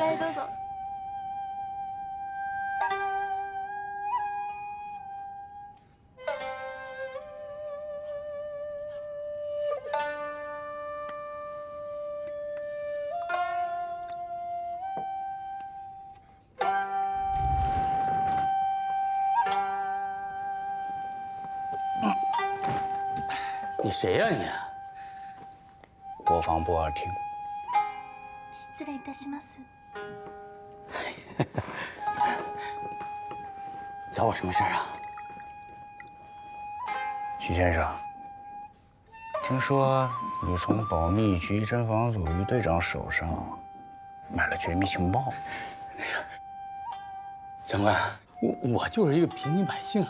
らへどうぞ。你谁呀你？国防部2厅。失礼いたします。找我什么事儿啊？徐先生，听说你从保密局侦防组于队长手上买了绝密情报。长官，我就是一个平民百姓，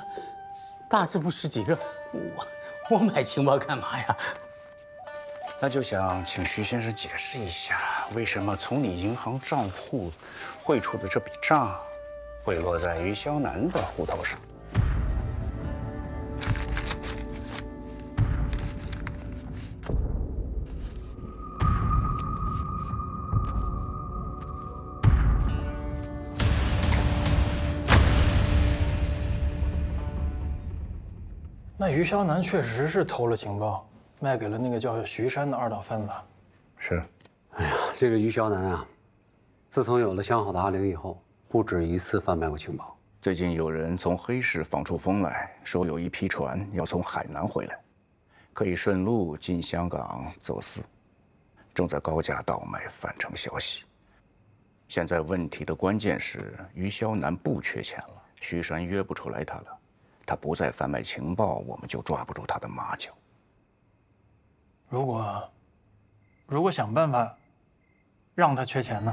大字不识几个，我买情报干嘛呀？那就想请徐先生解释一下，为什么从你银行账户汇出的这笔账会落在于肖楠的户头上？那于肖楠确实是偷了情报，卖给了那个叫徐山的2等贩子。是。哎呀，这个于肖楠啊，自从有了相好的阿玲以后，不止一次贩卖过情报。最近有人从黑市放出风来，说有一批船要从海南回来，可以顺路进香港走私，正在高价倒卖反城消息。现在问题的关键是于肖楠不缺钱了，徐山约不出来他了。他不再贩卖情报，我们就抓不住他的马脚。如果想办法让他缺钱呢？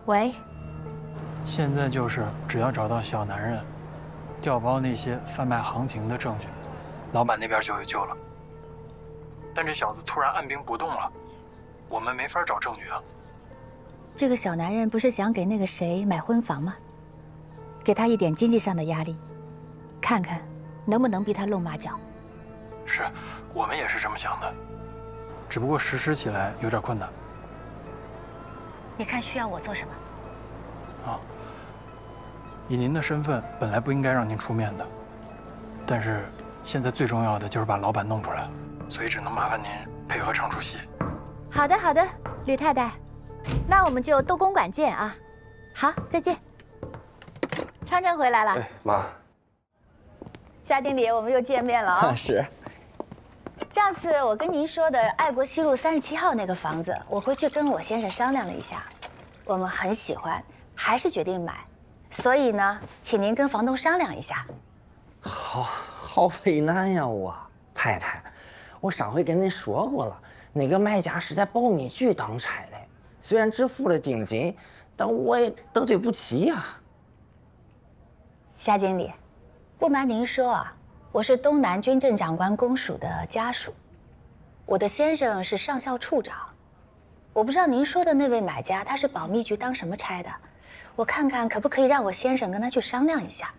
喂，现在就是只要找到小男人，调包那些贩卖行情的证据，老板那边就有救了。但这小子突然按兵不动了，我们没法找证据啊。这个小男人不是想给那个谁买婚房吗？给他一点经济上的压力，看看能不能逼他露马脚。是，我们也是这么想的，只不过实施起来有点困难。你看需要我做什么？以您的身份，本来不应该让您出面的，但是现在最重要的就是把老板弄出来，所以只能麻烦您配合唱出戏。好的，好的，吕太太，那我们就斗公馆见啊！好，再见。昌昌回来了。哎，妈。夏经理，我们又见面了啊！是。上次我跟您说的爱国西路37号那个房子，我回去跟我先生商量了一下，我们很喜欢，还是决定买。所以呢，请您跟房东商量一下。好为难呀，太太，我上回跟您说过了，那个卖家是在保密局当差的，虽然只付了定金，但我也得罪不起呀。夏经理，不瞒您说啊，我是东南军政长官公署的家属，我的先生是上校处长。我不知道您说的那位买家他是保密局当什么差的，我看看可不可以让我先生跟他去商量一下。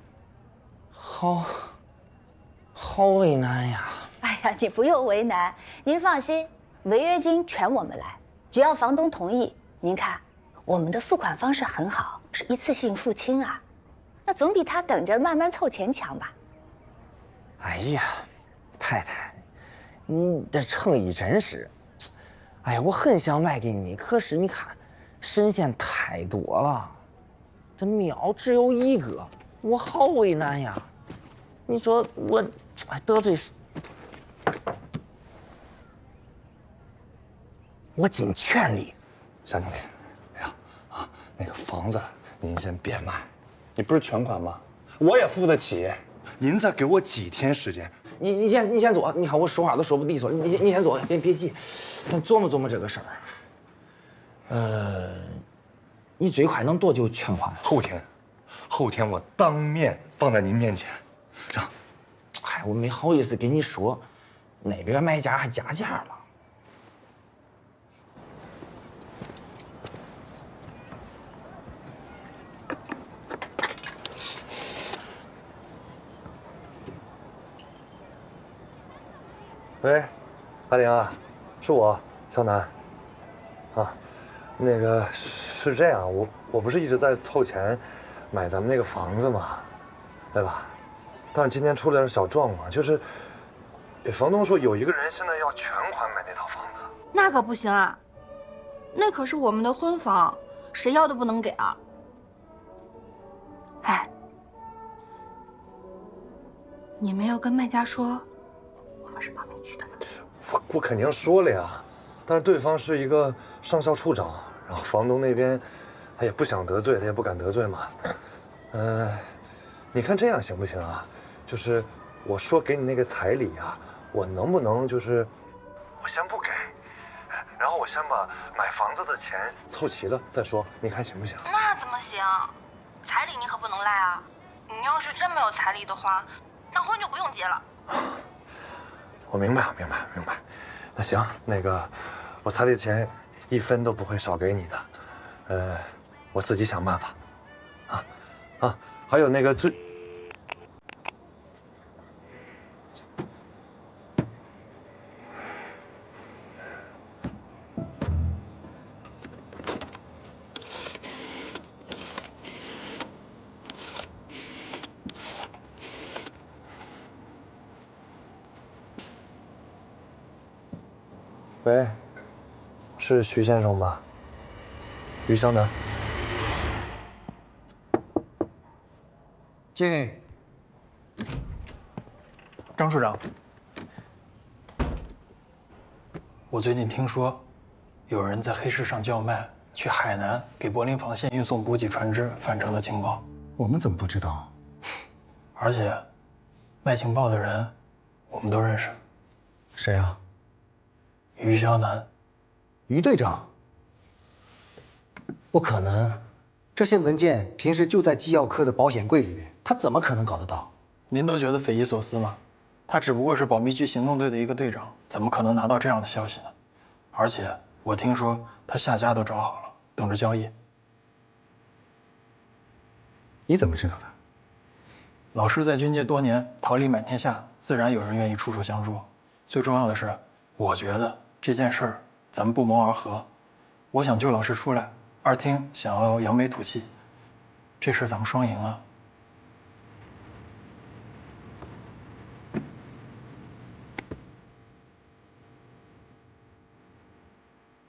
好为难呀！哎呀，你不用为难，您放心，违约金全我们来，只要房东同意。您看，我们的付款方式很好，是一次性付清啊，那总比他等着慢慢凑钱强吧？哎呀，太太，你的诚意真是，哎呀，我很想卖给你，可是你看，神仙太多了，这庙只有一个，我好为难呀。你说我得罪，我尽全力。夏经理，哎呀那个房子您先别卖，你不是全款吗？我也付得起，您再给我几天时间。你先坐，你看我说话都说不利索，你先坐，别急，咱琢磨琢磨这个事儿。你最快能多久全款？后天，后天我当面放在您面前，这样。嗨，我没好意思跟你说，那边卖家还加价了。喂，阿玲啊，是我肖楠。啊，那个是这样，我不是一直在凑钱买咱们那个房子嘛，对吧？但是今天出了点小状况，就是房东说有一个人现在要全款买那套房子。那可不行啊，那可是我们的婚房，谁要都不能给啊。哎，你没有跟卖家说我们是保密局的吗？我肯定说了呀，但是对方是一个上校处长，然后房东那边他也不想得罪，他也不敢得罪嘛。你看这样行不行啊？就是我说给你那个彩礼啊，我能不能就是我先不给，然后我先把买房子的钱凑齐了再说，你看行不行？那怎么行？彩礼你可不能赖啊！你要是真没有彩礼的话，那婚就不用结了。我明白。那行，那个我彩礼钱1分都不会少给你的，我自己想办法。还有那个喂，是徐先生吧？于湘南。进。张处长，我最近听说，有人在黑市上叫卖去海南给柏林防线运送补给船只返程的情报。我们怎么不知道？而且，卖情报的人，我们都认识。谁啊？于湘南。于队长？不可能，这些文件平时就在机要科的保险柜里面，他怎么可能搞得到？您都觉得匪夷所思吗？他只不过是保密局行动队的一个队长，怎么可能拿到这样的消息呢？而且我听说他下家都找好了，等着交易。你怎么知道的？老师在军界多年，桃李满天下，自然有人愿意出手相助。最重要的是，我觉得这件事儿咱们不谋而合。我想救老师出来，二厅想要扬眉吐气，这事咱们双赢啊！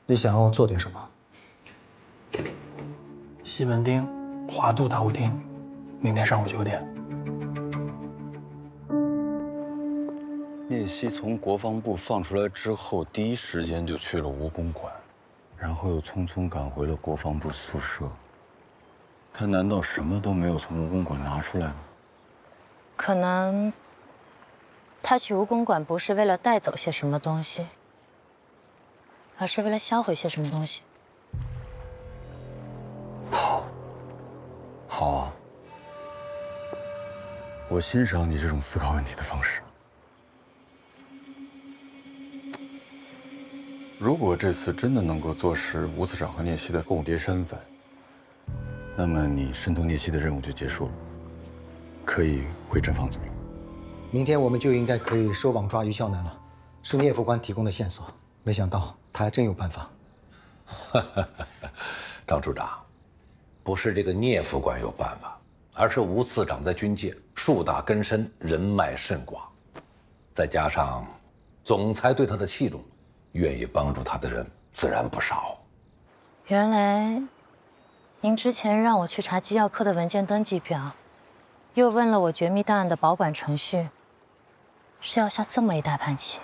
你想要做点什么？西门町华都大舞厅，明天上午9点。聂曦从国防部放出来之后，第一时间就去了吴公馆，然后又匆匆赶回了国防部宿舍。他难道什么都没有从吴公馆拿出来吗？可能他去吴公馆不是为了带走些什么东西，而是为了销毁些什么东西。好啊，我欣赏你这种思考问题的方式。如果这次真的能够坐实吴次长和聂曦的共谍身份，那么你渗透聂曦的任务就结束了，可以回正方组了。明天我们就应该可以收网抓于孝南了，是聂副官提供的线索，没想到他还真有办法。张处长，不是这个聂副官有办法，而是吴次长在军界树大根深，人脉甚广，再加上总裁对他的器重，愿意帮助他的人自然不少。原来，您之前让我去查机要科的文件登记表，又问了我绝密档案的保管程序，是要下这么一大盘棋。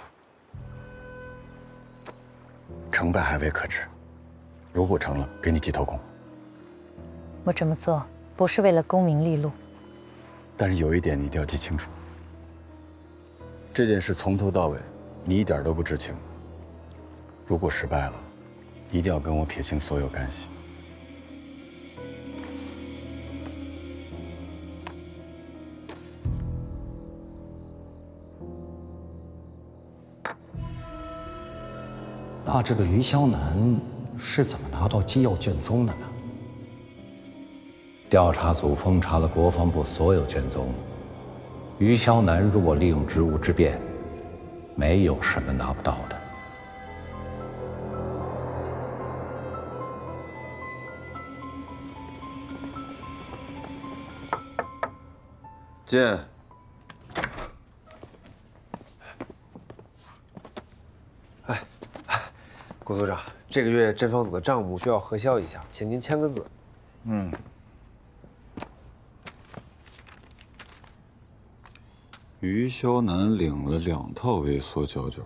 成败还未可知，如果成了，给你记头功。我这么做不是为了功名利禄，但是有一点你一定要记清楚，这件事从头到尾你一点都不知情。如果失败了，一定要跟我撇清所有干系。那这个于霄南是怎么拿到机要卷宗的呢？调查组封查了国防部所有卷宗，于霄南若利用职务之便，没有什么拿不到的。进。顾组长，这个月侦防组的账目需要核销一下，请您签个字。嗯。于霄南领了2套微缩胶卷，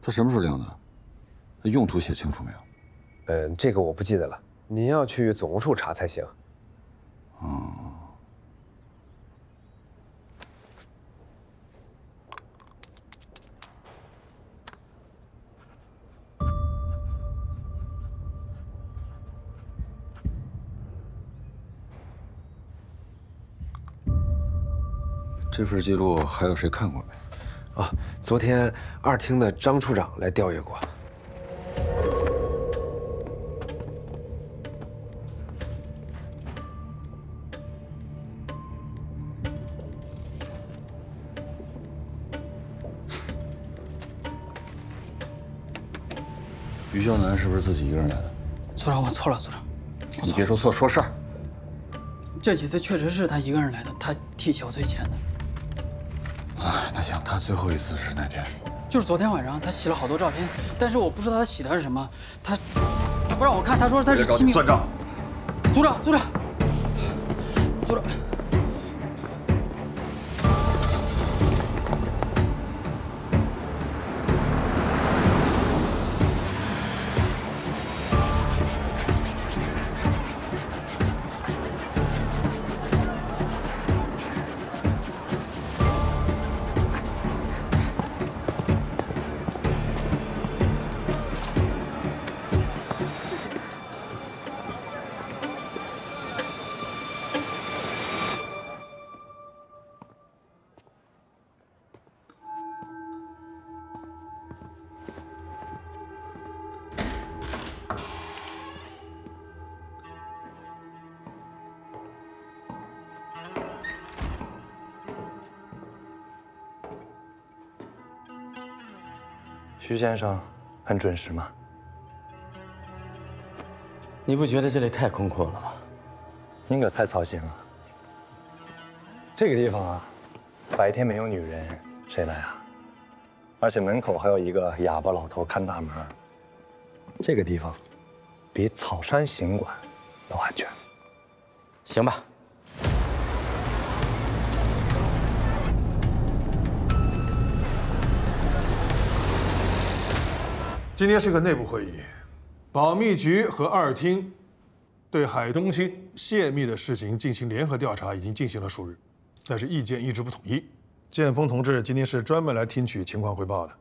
他什么时候领的？用途写清楚没有？这个我不记得了，您要去总务处查才行。哦。这份记录还有谁看过没？啊，昨天2厅的张处长来调阅过。于霄南是不是自己一个人来的？组长，我错了，组长。你别说错，说事儿。这几次确实是他一个人来的，他替小崔签的。哎，那行，他最后一次是哪天？就是昨天晚上，他洗了好多照片，但是我不知道他洗的是什么。他不让我看，他说他是机密。算账。组长。徐先生很准时吗？你不觉得这里太空阔了吗？您可太操心了。这个地方啊，白天没有女人，谁来啊？而且门口还有一个哑巴老头看大门。这个地方，比草山行馆都安全。行吧。今天是个内部会议，保密局和2厅对海东青泄密的事情进行联合调查，已经进行了数日，但是意见一直不统一。建峰同志今天是专门来听取情况汇报的，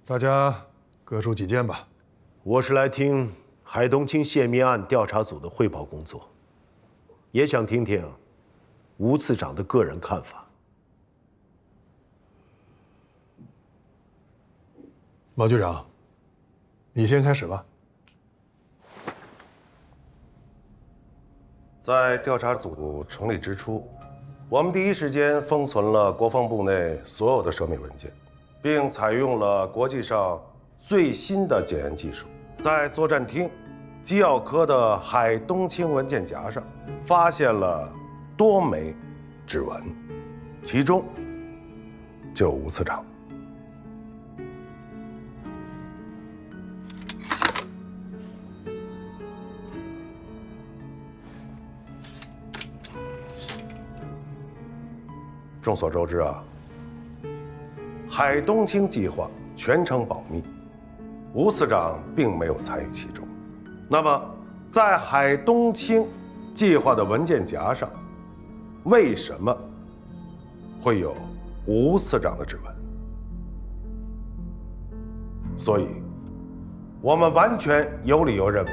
大家各抒己见吧。我是来听海东青泄密案调查组的汇报工作，也想听听吴次长的个人看法。毛局长，你先开始吧。在调查组成立之初，我们第一时间封存了国防部内所有的涉密文件，并采用了国际上最新的检验技术，在作战厅机要科的海东青文件夹上发现了多枚指纹，其中就有吴次长。众所周知啊，海东青计划全程保密，吴次长并没有参与其中。那么，在海东青计划的文件夹上，为什么会有吴次长的指纹？所以，我们完全有理由认为，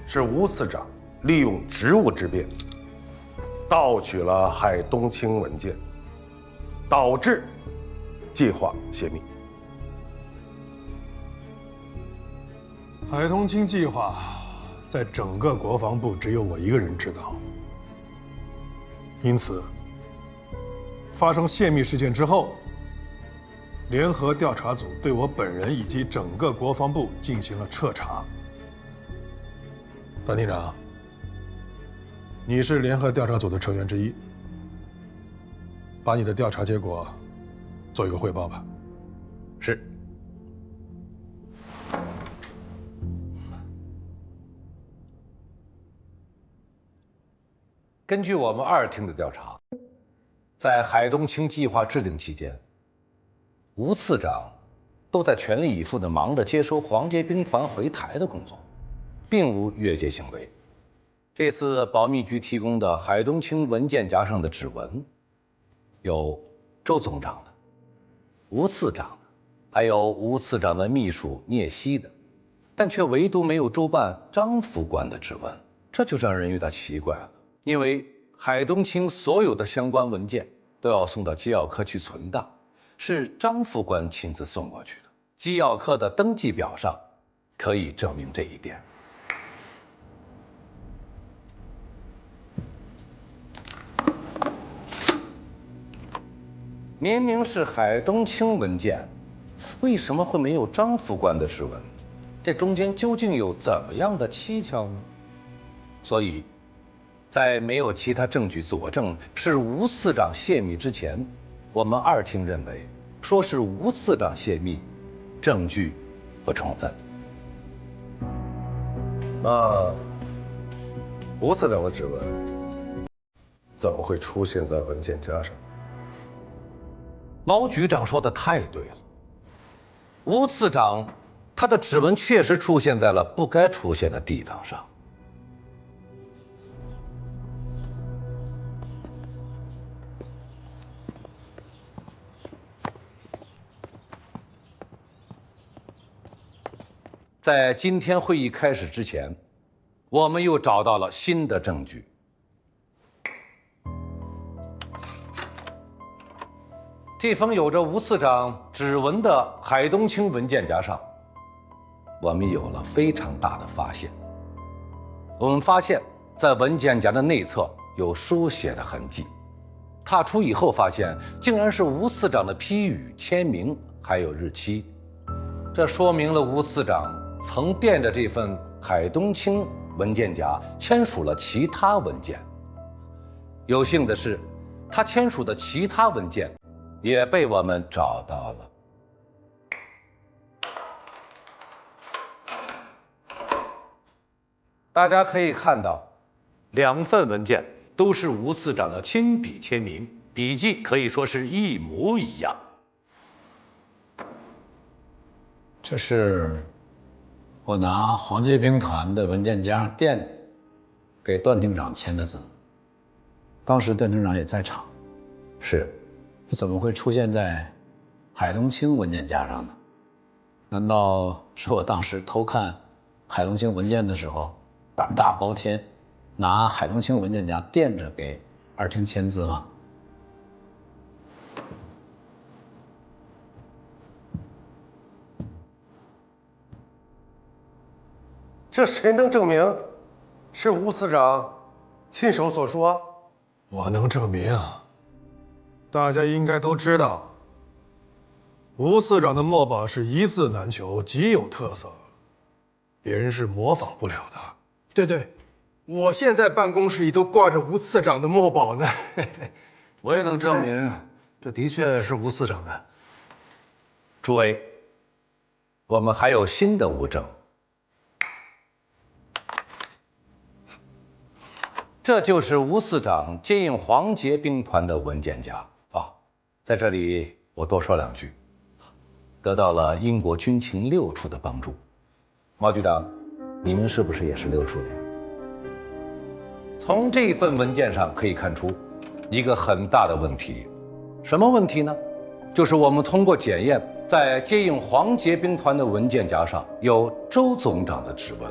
是吴次长利用职务之便，盗取了海东青文件，导致计划泄密。海东青计划在整个国防部只有我一个人知道，因此发生泄密事件之后，联合调查组对我本人以及整个国防部进行了彻查。段厅长，你是联合调查组的成员之一，把你的调查结果做一个汇报吧。是。根据我们2厅的调查，在海东青计划制定期间，吴次长都在全力以赴地忙着接收皇杰兵团回台的工作，并无越界行为。这次保密局提供的海东青文件夹上的指纹，有周总长的、吴次长的，还有吴次长的秘书聂希的，但却唯独没有周办张副官的指纹，这就让人有点奇怪了。因为海东青所有的相关文件都要送到机要科去存档，是张副官亲自送过去的。机要科的登记表上可以证明这一点。明明是海东青文件，为什么会没有张副官的指纹？这中间究竟有怎么样的蹊跷呢？所以在没有其他证据佐证是吴次长泄密之前，我们2厅认为，说是吴次长泄密，证据不充分。那吴次长的指纹怎么会出现在文件夹上？毛局长说的太对了，吴次长他的指纹确实出现在了不该出现的地方上。在今天会议开始之前，我们又找到了新的证据。这封有着吴次长指纹的海东青文件夹上，我们有了非常大的发现。我们发现，在文件夹的内侧有书写的痕迹，踏出以后发现，竟然是吴次长的批语、签名，还有日期。这说明了吴次长曾垫着这份海东青文件夹签署了其他文件。有幸的是，他签署的其他文件也被我们找到了。大家可以看到，2份文件都是吴次长的亲笔签名，笔迹可以说是一模一样。这是我拿皇杰兵团的文件夹垫给段厅长签的字，当时段厅长也在场。是，这怎么会出现在海东青文件夹上呢？难道是我当时偷看海东青文件的时候，胆大包天，拿海东青文件夹垫着给2厅签字吗？这谁能证明是吴次长亲手所说？我能证明啊。大家应该都知道，吴次长的墨宝是一字难求，极有特色，别人是模仿不了的。对对，我现在办公室里都挂着吴次长的墨宝呢。我也能证明，这的确是吴次长的。诸位，我们还有新的物证。这就是吴次长接应皇杰兵团的文件夹啊！在这里我多说2句，得到了英国军情6处的帮助。毛局长，你们是不是也是6处的？从这份文件上可以看出一个很大的问题，什么问题呢？就是我们通过检验，在接应皇杰兵团的文件夹上有周总长的指纹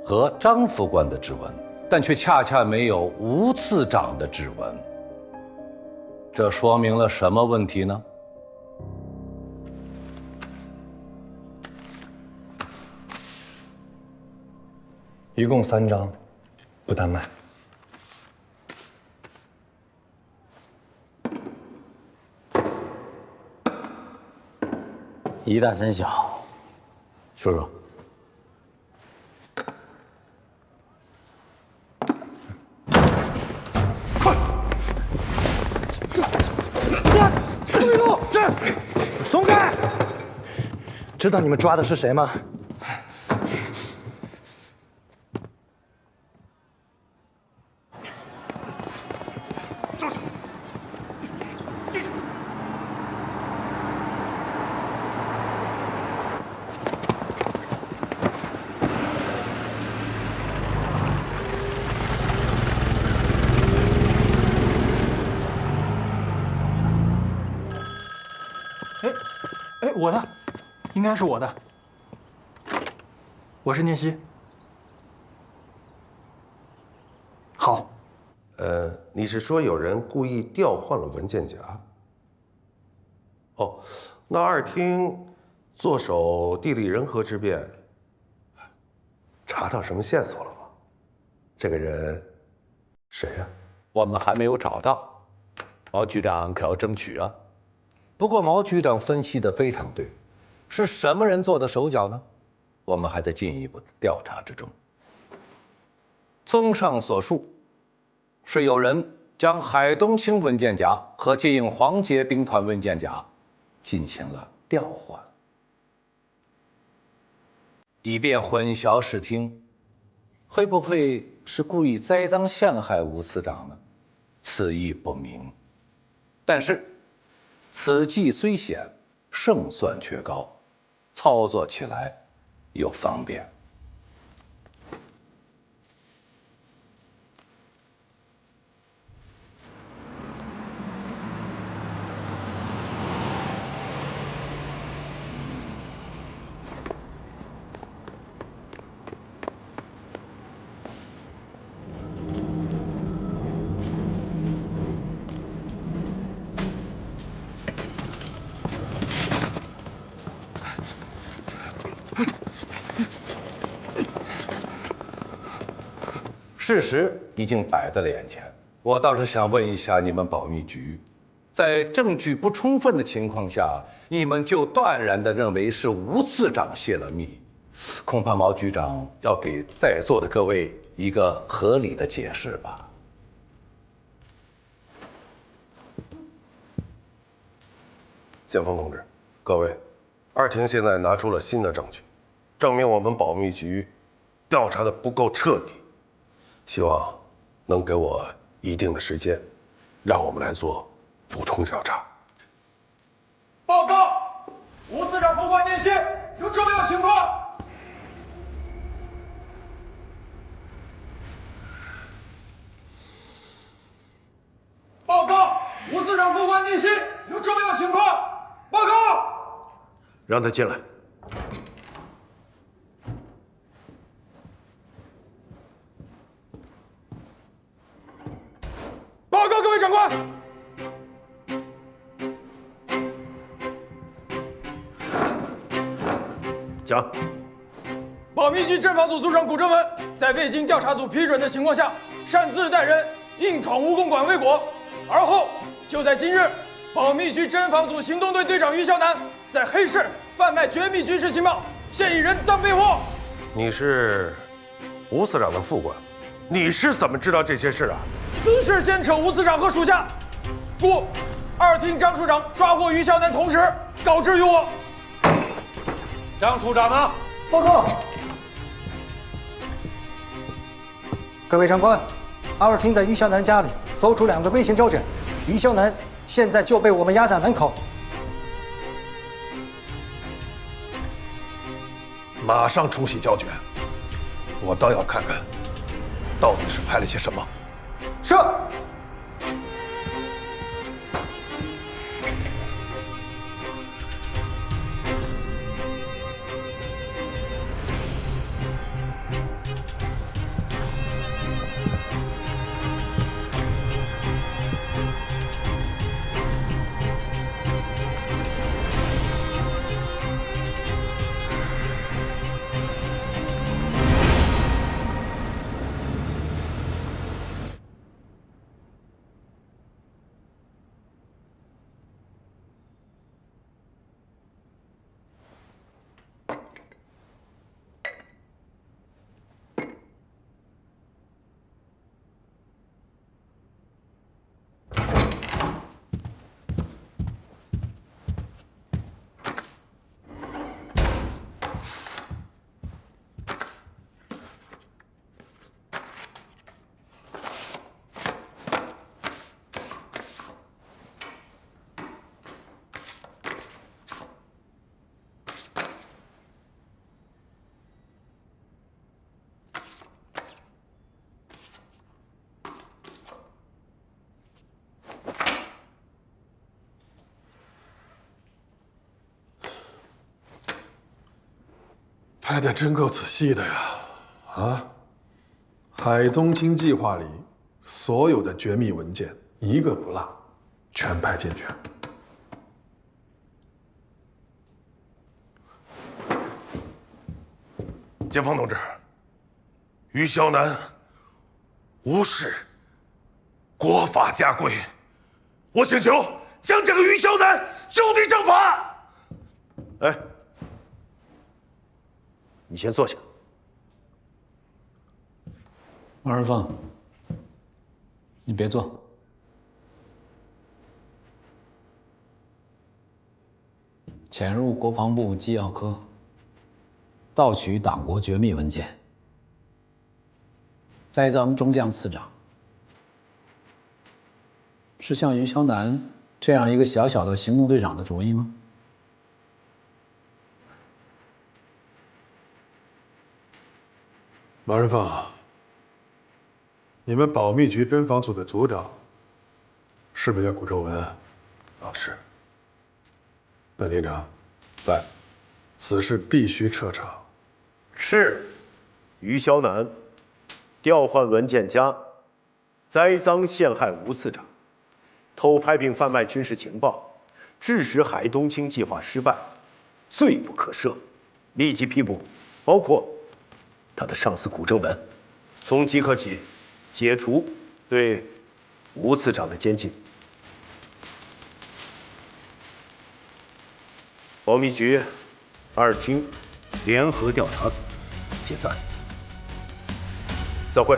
和张副官的指纹，但却恰恰没有吴次长的指纹。这说明了什么问题呢？一共3张，不单卖。1大3小，说说。注意路，这松开！知道你们抓的是谁吗？收起，继续。哎，我的，应该是我的。我是聂西。好。你是说有人故意调换了文件夹？哦，那2厅坐守地利人和之便，查到什么线索了吗？这个人谁呀？我们还没有找到，毛局长可要争取啊。不过毛局长分析的非常对，是什么人做的手脚呢？我们还在进一步的调查之中。综上所述，是有人将海东青文件夹和接应黄杰兵团文件夹进行了调换，以便混淆视听。会不会是故意栽赃陷害吴司长呢？此意不明。但是此计虽险，胜算却高，操作起来又方便。事实已经摆在了眼前，我倒是想问一下你们保密局，在证据不充分的情况下，你们就断然地认为是吴司长泄了密，恐怕毛局长要给在座的各位一个合理的解释吧。建峰同志，各位，2厅现在拿出了新的证据，证明我们保密局调查的不够彻底。希望能给我一定的时间，让我们来做补充调查。报告，吴司长副官聂西有重要情况。报告，吴司长副官聂西有重要情况。报告。让他进来。报告各位长官，讲。保密局侦防组组长古正文在未经调查组批准的情况下，擅自带人硬闯蜈蚣馆未果，而后就在今日，保密局侦防组行动队队长于肖楠在黑市贩卖绝密军事情报，现已人赃被获。你是吴司长的副官，你是怎么知道这些事啊？此事牵扯吴司长和属下，故2厅张处长抓获于肖楠同时告知于我。张处长呢？报告。各位长官，2厅在于肖楠家里搜出2个微型胶卷，于肖楠现在就被我们押在门口。马上冲洗胶卷，我倒要看看，到底是拍了些什么。是。拍的真够仔细的呀！啊，海东青计划里所有的绝密文件一个不落，全拍进去。剑锋同志，于萧南无视国法家规，我请求将这个于萧南就地正法。哎，你先坐下。王仁凤，你别坐。潜入国防部机要科，盗取党国绝密文件，栽赃中将次长，是像于萧南这样一个小小的行动队长的主意吗？王仁凤，你们保密局侦防组的组长是不是叫古正文？啊，是。本厅长，在，此事必须彻查。是，于萧南调换文件夹，栽赃陷害吴次长，偷拍并贩卖军事情报，致使海东青计划失败，罪不可赦，立即批捕，包括他的上司古正文，从即刻起解除对吴次长的监禁。保密局2厅联合调查组解散。散会。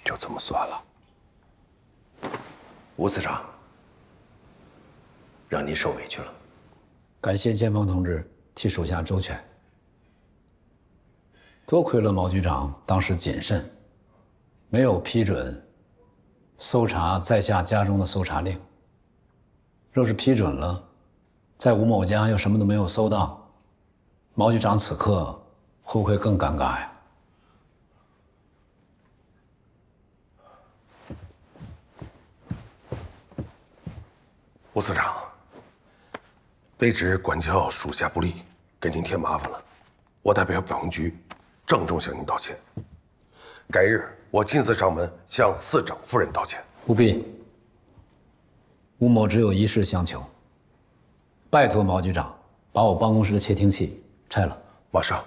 就这么算了。吴次长，让您受委屈了。感谢剑锋同志替属下周全，多亏了毛局长当时谨慎，没有批准搜查在下家中的搜查令。若是批准了，在吴某家又什么都没有搜到，毛局长此刻会不会更尴尬呀？吴次长，卑职管教属下不力，给您添麻烦了，我代表保密局郑重向您道歉。改日我亲自上门向次长夫人道歉。不必，吴某只有一事相求，拜托毛局长把我办公室的窃听器拆了。马上。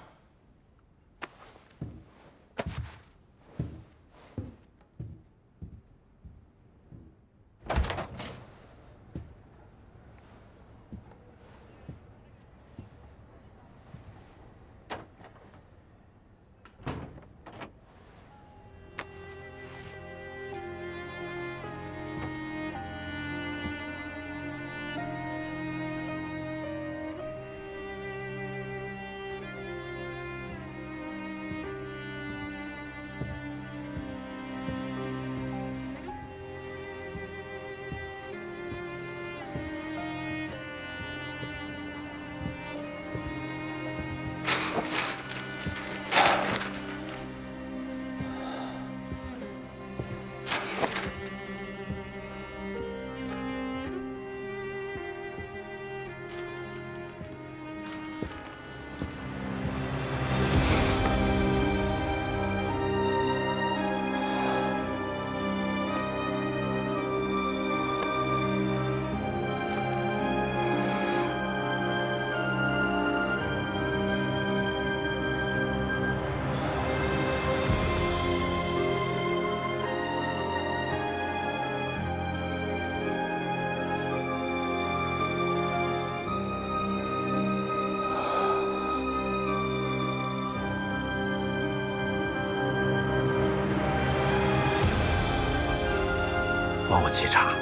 帮我沏茶。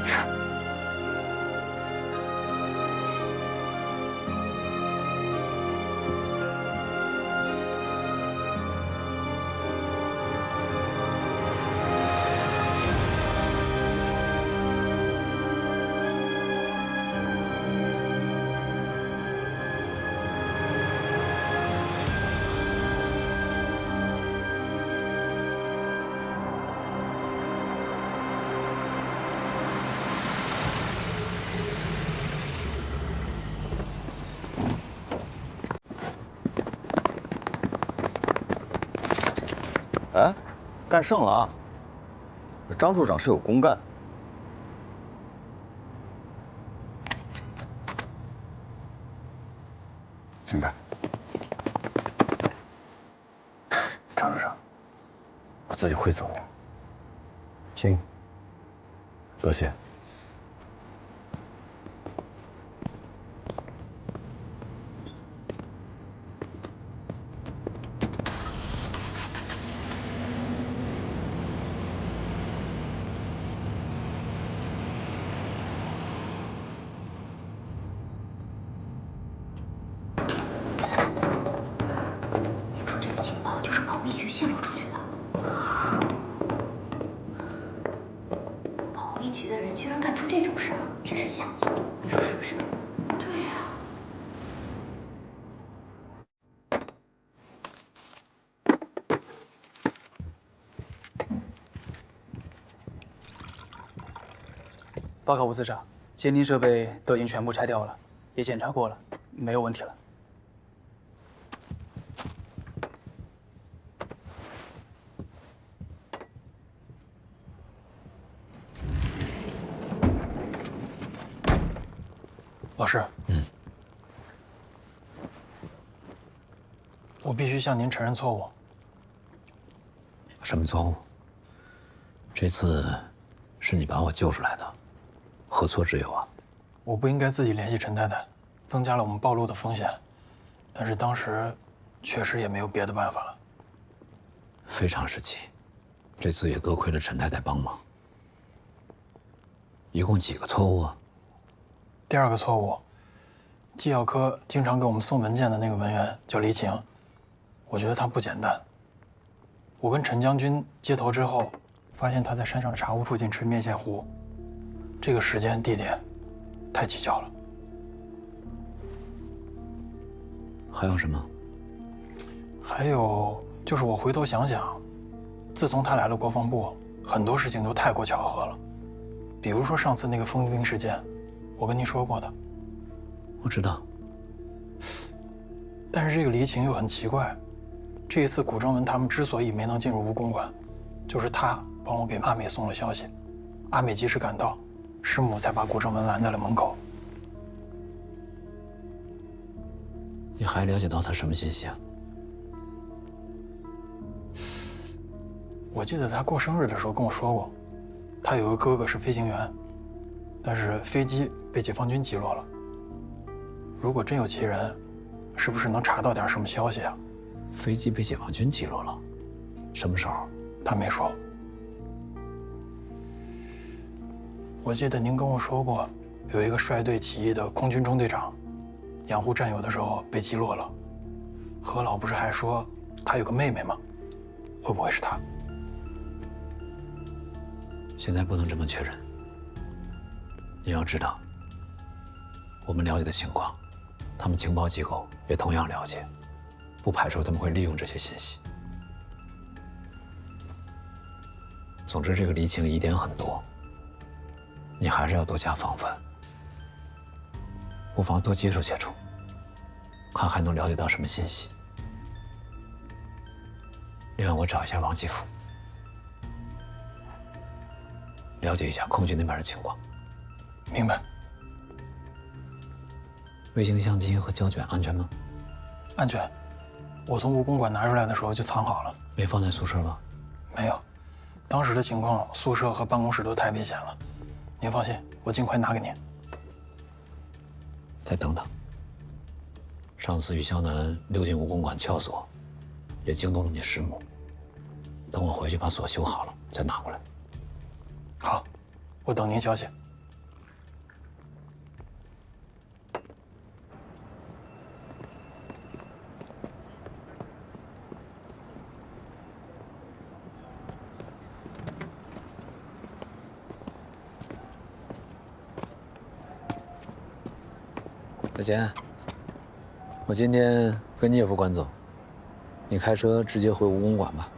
是。哎，干胜了啊！张处长是有公干。请看。张处长，我自己会走的。请。多谢。就是保密局泄露出去的。保密局的人居然干出这种事儿，真是下作，你说是不是？对呀。报告吴次长，监听设备都已经全部拆掉了，也检查过了，没有问题了。老师，我必须向您承认错误。什么错误？这次是你把我救出来的，何错之有啊？我不应该自己联系陈太太，增加了我们暴露的风险。但是当时确实也没有别的办法了。非常时期，这次也多亏了陈太太帮忙。一共几个错误啊？第二个错误，纪要科经常给我们送文件的那个文员叫黎晴，我觉得他不简单。我跟陈将军接头之后，发现他在山上茶屋附近吃面线糊，这个时间地点太蹊跷了。还有什么？还有就是我回头想想，自从他来了国防部，很多事情都太过巧合了。比如说上次那个封兵事件，我跟您说过的。我知道。但是这个黎晴又很奇怪，这一次古正文他们之所以没能进入蜈蚣馆，就是他帮我给阿美送了消息，阿美及时赶到，师母才把古正文拦在了门口。你还了解到他什么信息啊？我记得他过生日的时候跟我说过，他有个哥哥是飞行员，但是飞机被解放军击落了。如果真有其人，是不是能查到点什么消息啊？飞机被解放军击落了，什么时候？他没说。我记得您跟我说过，有一个率队起义的空军中队长，掩护战友的时候被击落了。何老不是还说他有个妹妹吗？会不会是他？现在不能这么确认。你要知道，我们了解的情况，他们情报机构也同样了解，不排除他们会利用这些信息。总之，这个黎晴疑点很多，你还是要多加防范，不妨多接触接触，看还能了解到什么信息。另外，我找一下王继福，了解一下空军那边的情况。明白。卫星相机和胶卷安全吗？安全。我从蜈蚣馆拿出来的时候就藏好了。没放在宿舍吧？没有。当时的情况，宿舍和办公室都太危险了。您放心，我尽快拿给您。再等等。上次于肖南溜进蜈蚣馆撬锁，也惊动了你师母。等我回去把锁修好了，再拿过来。好，我等您消息。小钱，我今天跟聂副官走，你开车直接回蜈蚣馆吧。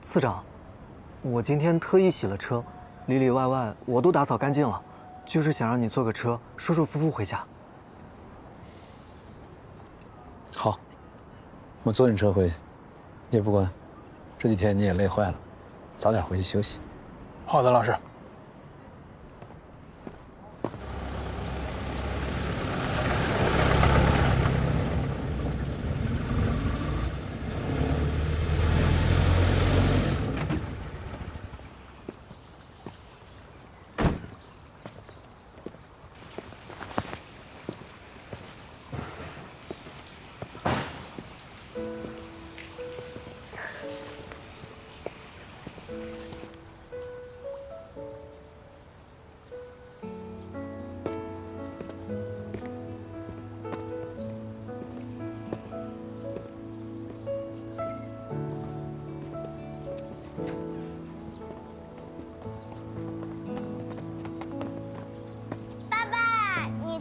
次长，我今天特意洗了车，里里外外我都打扫干净了，就是想让你坐个车，舒舒服服回家。好，我坐你车回去。聂副官，这几天你也累坏了，早点回去休息。好的，老师。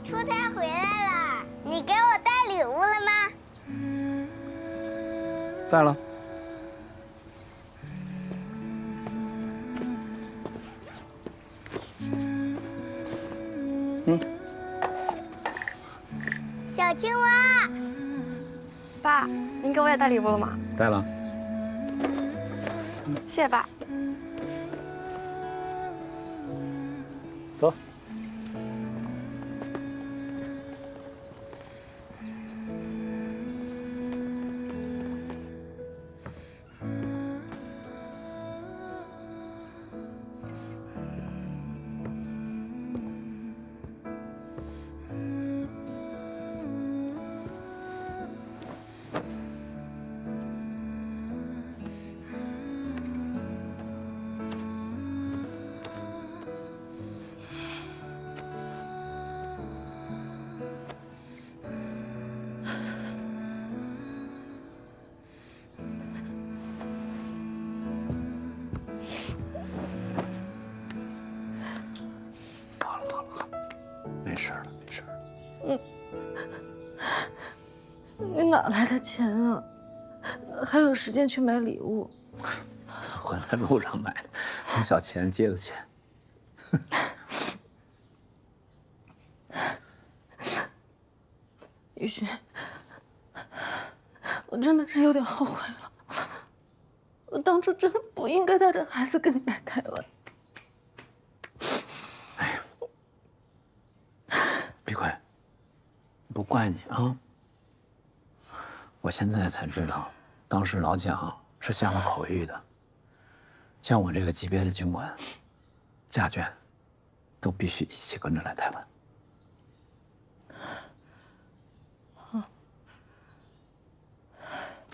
出差回来了，你给我带礼物了吗？带了。小青蛙。爸，您给我也带礼物了吗？带了。谢谢爸。走。没事了，没事了。你哪来的钱啊？还有时间去买礼物？回来路上买的，从小钱借的钱。雨荨，我真的是有点后悔了。我当初真的不应该带着孩子跟你来台湾。闭嘴，不怪你啊。我现在才知道，当时老蒋是下了口谕的，像我这个级别的军官，家眷都必须一起跟着来台湾。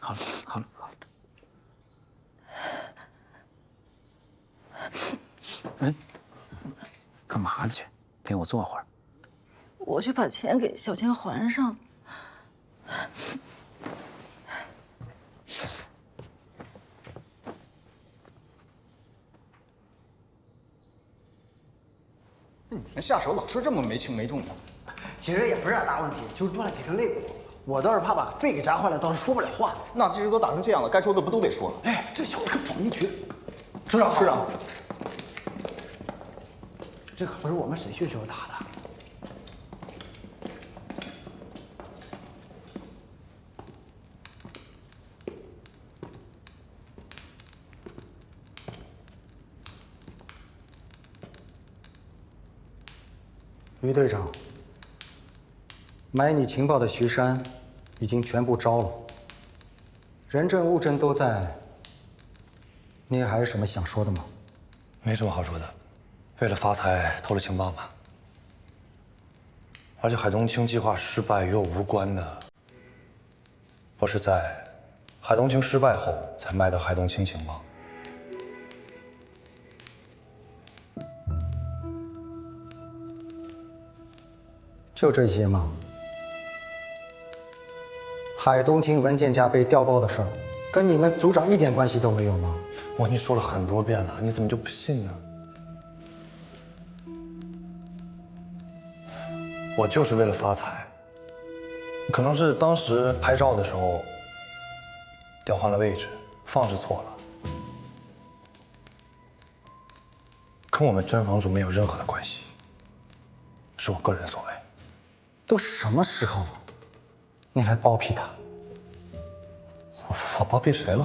好了，好了，好了。哎，干嘛去？陪我坐会儿。我去把钱给小千还上。你们下手老是这么没轻没重的。其实也不是啥大问题，就是断了几根肋骨。我倒是怕把肺给扎坏了，倒是说不了话。那既然都打成这样了，该说的不都得说了？哎，这小子可保密局。是啊，是啊。这可不是我们审讯时候打的。于队长，买你情报的徐山已经全部招了，人证物证都在。你还有什么想说的吗？没什么好说的，为了发财偷了情报嘛。而且海东青计划失败与我无关的，我是在海东青失败后才卖的海东青情报。就这些吗？海东青文件夹被调包的事儿，跟你们组长一点关系都没有吗？我跟你说了很多遍了，你怎么就不信呢？我就是为了发财，可能是当时拍照的时候调换了位置，放置错了，跟我们侦防组没有任何的关系，是我个人所为。都什么时候了，你还包庇他？我包庇谁了？